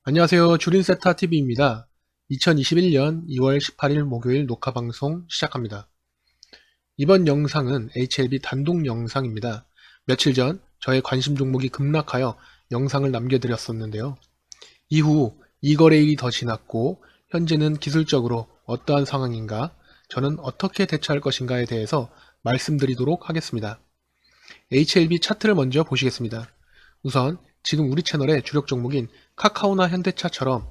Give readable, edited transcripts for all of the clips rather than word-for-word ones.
안녕하세요. 주린세타TV입니다. 2021년 2월 18일 목요일 녹화방송 시작합니다. 이번 영상은 HLB 단독 영상입니다. 며칠 전 저의 관심 종목이 급락하여 영상을 남겨드렸었는데요. 이후 이 거래일이 더 지났고 현재는 기술적으로 어떠한 상황인가, 저는 어떻게 대처할 것인가에 대해서 말씀드리도록 하겠습니다. HLB 차트를 먼저 보시겠습니다. 우선 지금 우리 채널의 주력 종목인 카카오나 현대차처럼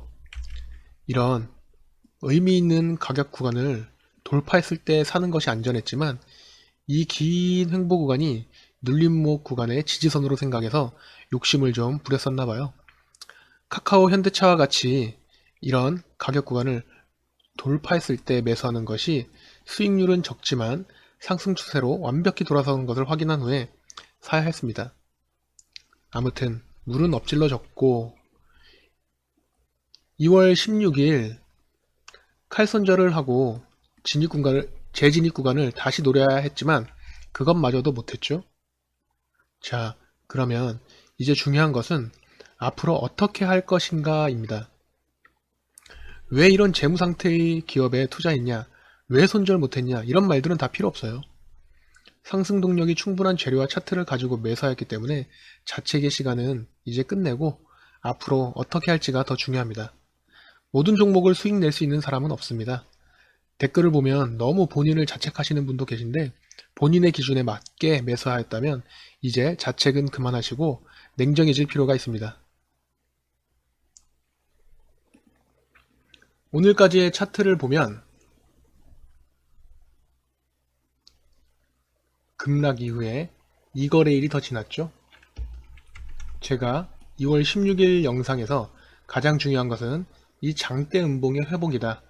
이런 의미 있는 가격 구간을 돌파했을 때 사는 것이 안전했지만 이 긴 횡보 구간이 눌림목 구간의 지지선으로 생각해서 욕심을 좀 부렸었나 봐요. 카카오 현대차와 같이 이런 가격 구간을 돌파했을 때 매수하는 것이 수익률은 적지만 상승 추세로 완벽히 돌아서는 것을 확인한 후에 사야 했습니다. 아무튼 물은 엎질러졌고 2월 16일 칼손절을 하고 재진입 구간을 다시 노려야 했지만 그것마저도 못했죠. 자, 그러면 이제 중요한 것은 앞으로 어떻게 할 것인가입니다. 왜 이런 재무 상태의 기업에 투자했냐, 왜 손절 못했냐, 이런 말들은 다 필요 없어요. 상승 동력이 충분한 재료와 차트를 가지고 매수하였기 때문에 자책의 시간은 이제 끝내고 앞으로 어떻게 할지가 더 중요합니다. 모든 종목을 수익 낼 수 있는 사람은 없습니다. 댓글을 보면 너무 본인을 자책하시는 분도 계신데 본인의 기준에 맞게 매수하였다면 이제 자책은 그만하시고 냉정해질 필요가 있습니다. 오늘까지의 차트를 보면 급락 이후에 2거래일이 더 지났죠. 제가 2월 16일 영상에서 가장 중요한 것은 이 장대 음봉의 회복이다.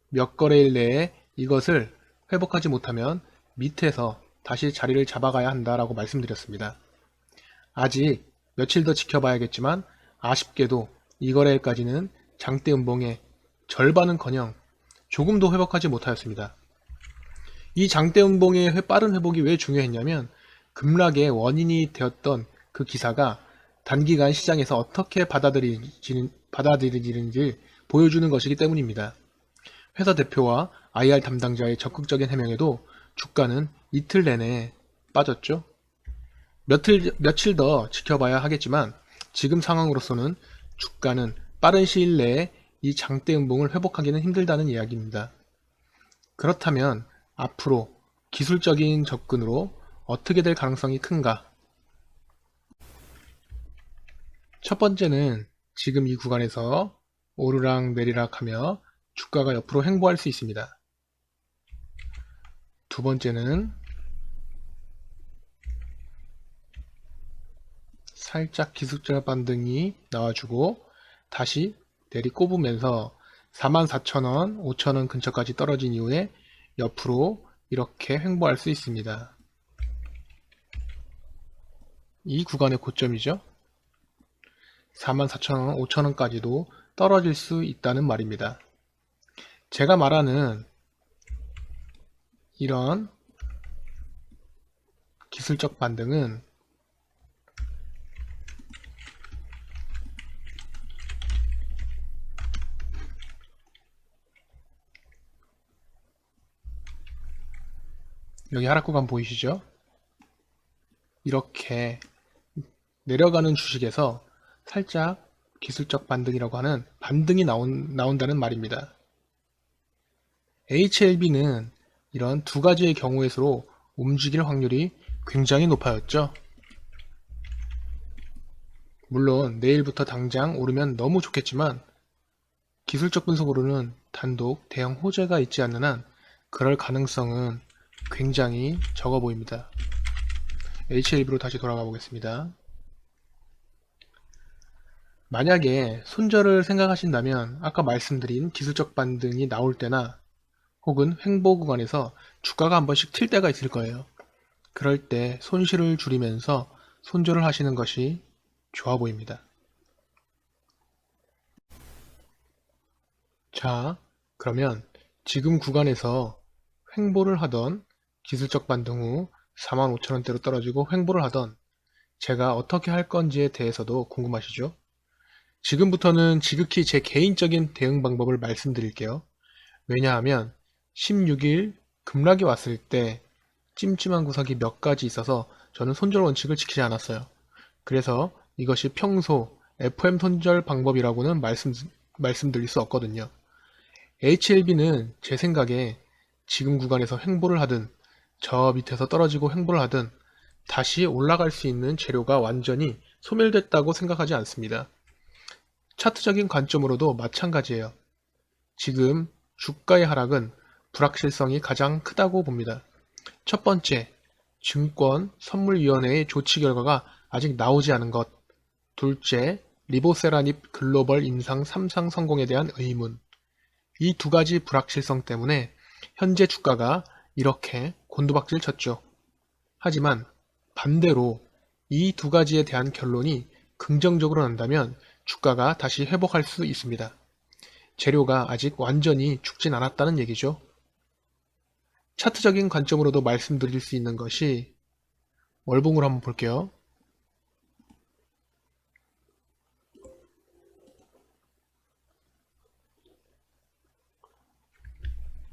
몇 거래일 내에 이것을 회복하지 못하면 밑에서 다시 자리를 잡아가야 한다라고 말씀드렸습니다. 아직 며칠 더 지켜봐야겠지만 아쉽게도 이 거래일까지는 장대 음봉의 절반은커녕 조금도 회복하지 못하였습니다. 이 장대 음봉의 빠른 회복이 왜 중요했냐면 급락의 원인이 되었던 그 기사가 단기간 시장에서 어떻게 받아들이지는지 보여주는 것이기 때문입니다. 회사 대표와 IR 담당자의 적극적인 해명에도 주가는 이틀 내내 빠졌죠. 며칠 더 지켜봐야 하겠지만 지금 상황으로서는 주가는 빠른 시일 내에 이 장대 음봉을 회복하기는 힘들다는 이야기입니다. 그렇다면 앞으로 기술적인 접근으로 어떻게 될 가능성이 큰가? 첫 번째는 지금 이 구간에서 오르락 내리락 하며 주가가 옆으로 횡보할 수 있습니다. 두 번째는 살짝 기술적 반등이 나와주고 다시 내리꼽으면서 44,000원, 5,000원 근처까지 떨어진 이후에 옆으로 이렇게 횡보할 수 있습니다. 이 구간의 고점이죠. 44,000원, 5,000원까지도 떨어질 수 있다는 말입니다. 제가 말하는 이런 기술적 반등은 여기 하락 구간 보이시죠? 이렇게 내려가는 주식에서 살짝 기술적 반등이라고 하는 반등이 나온다는 말입니다. HLB는 이런 두 가지의 경우에서로 움직일 확률이 굉장히 높아졌죠. 물론 내일부터 당장 오르면 너무 좋겠지만 기술적 분석으로는 단독 대형 호재가 있지 않는 한 그럴 가능성은 굉장히 적어 보입니다. HLB로 다시 돌아가 보겠습니다. 만약에 손절을 생각하신다면 아까 말씀드린 기술적 반등이 나올 때나 혹은 횡보 구간에서 주가가 한 번씩 튈 때가 있을 거예요. 그럴 때 손실을 줄이면서 손절을 하시는 것이 좋아 보입니다. 자, 그러면 지금 구간에서 횡보를 하던 기술적 반등 후 45,000원대로 떨어지고 횡보를 하던 제가 어떻게 할 건지에 대해서도 궁금하시죠? 지금부터는 지극히 제 개인적인 대응 방법을 말씀드릴게요. 왜냐하면 16일 급락이 왔을 때 찜찜한 구석이 몇 가지 있어서 저는 손절 원칙을 지키지 않았어요. 그래서 이것이 평소 FM 손절 방법이라고는 말씀드릴 수 없거든요. HLB는 제 생각에 지금 구간에서 횡보를 하든 저 밑에서 떨어지고 횡보를 하든 다시 올라갈 수 있는 재료가 완전히 소멸됐다고 생각하지 않습니다. 차트적인 관점으로도 마찬가지예요. 지금 주가의 하락은 불확실성이 가장 크다고 봅니다. 첫 번째, 증권선물위원회의 조치 결과가 아직 나오지 않은 것. 둘째, 리보세라닙 글로벌 임상 3상 성공에 대한 의문. 이 두 가지 불확실성 때문에 현재 주가가 이렇게 곤두박질 쳤죠. 하지만 반대로 이 두 가지에 대한 결론이 긍정적으로 난다면 주가가 다시 회복할 수 있습니다. 재료가 아직 완전히 죽진 않았다는 얘기죠. 차트적인 관점으로도 말씀드릴 수 있는 것이 월봉으로 한번 볼게요.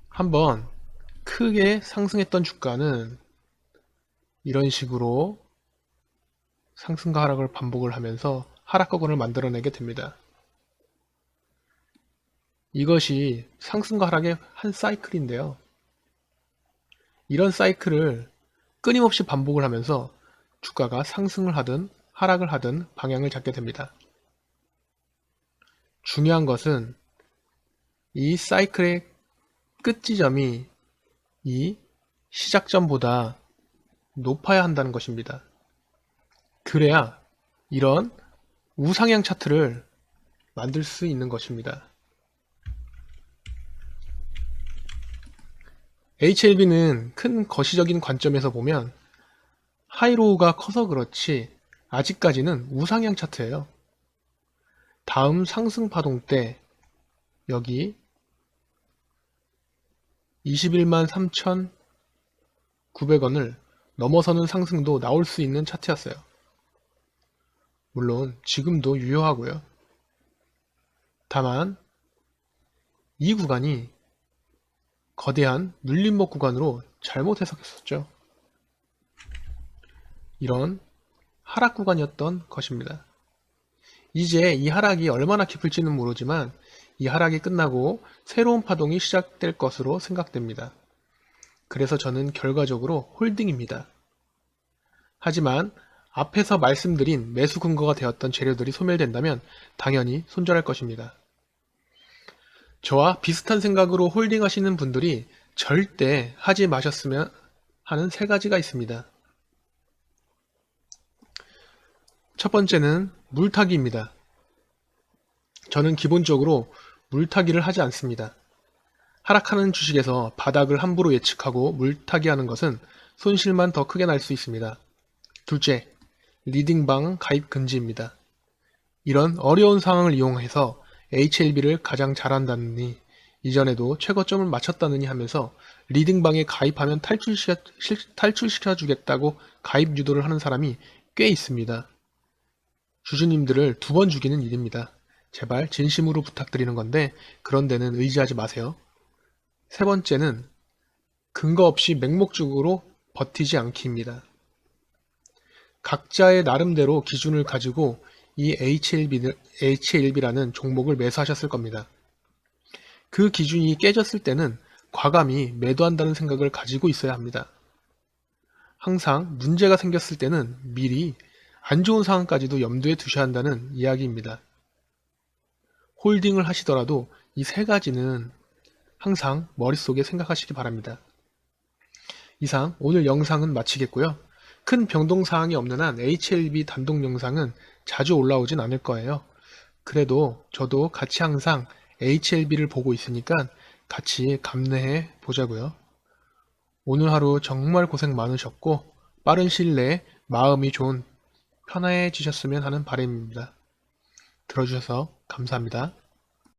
한번 크게 상승했던 주가는 이런 식으로 상승과 하락을 반복을 하면서 하락거근을 만들어내게 됩니다. 이것이 상승과 하락의 한 사이클인데요. 이런 사이클을 끊임없이 반복을 하면서 주가가 상승을 하든 하락을 하든 방향을 잡게 됩니다. 중요한 것은 이 사이클의 끝 지점이 이 시작점보다 높아야 한다는 것입니다. 그래야 이런 우상향 차트를 만들 수 있는 것입니다. HLB는 큰 거시적인 관점에서 보면 하이로우가 커서 그렇지 아직까지는 우상향 차트예요. 다음 상승 파동 때 여기 21만 3,900원을 넘어서는 상승도 나올 수 있는 차트였어요. 물론 지금도 유효하고요. 다만 이 구간이 거대한 눌림목 구간으로 잘못 해석했었죠. 이런 하락 구간이었던 것입니다. 이제 이 하락이 얼마나 깊을지는 모르지만 이 하락이 끝나고 새로운 파동이 시작될 것으로 생각됩니다. 그래서 저는 결과적으로 홀딩입니다. 하지만 앞에서 말씀드린 매수 근거가 되었던 재료들이 소멸된다면 당연히 손절할 것입니다. 저와 비슷한 생각으로 홀딩하시는 분들이 절대 하지 마셨으면 하는 세 가지가 있습니다. 첫 번째는 물타기입니다. 저는 기본적으로 물타기를 하지 않습니다. 하락하는 주식에서 바닥을 함부로 예측하고 물타기하는 것은 손실만 더 크게 날 수 있습니다. 둘째, 리딩방 가입 금지입니다. 이런 어려운 상황을 이용해서 HLB를 가장 잘한다느니 이전에도 최고점을 맞췄다느니 하면서 리딩방에 가입하면 탈출시켜 주겠다고 가입 유도를 하는 사람이 꽤 있습니다. 주주님들을 두 번 죽이는 일입니다. 제발 진심으로 부탁드리는 건데 그런 데는 의지하지 마세요. 세 번째는 근거 없이 맹목적으로 버티지 않기입니다. 각자의 나름대로 기준을 가지고 이 HLB라는 종목을 매수하셨을 겁니다. 그 기준이 깨졌을 때는 과감히 매도한다는 생각을 가지고 있어야 합니다. 항상 문제가 생겼을 때는 미리 안 좋은 상황까지도 염두에 두셔야 한다는 이야기입니다. 홀딩을 하시더라도 이 세 가지는 항상 머릿속에 생각하시기 바랍니다. 이상 오늘 영상은 마치겠고요. 큰 변동사항이 없는 한 HLB 단독 영상은 자주 올라오진 않을 거예요. 그래도 저도 같이 항상 HLB를 보고 있으니까 같이 감내해 보자고요. 오늘 하루 정말 고생 많으셨고 빠른 시일 내에 마음이 좀 편해지셨으면 하는 바람입니다. 들어주셔서 감사합니다.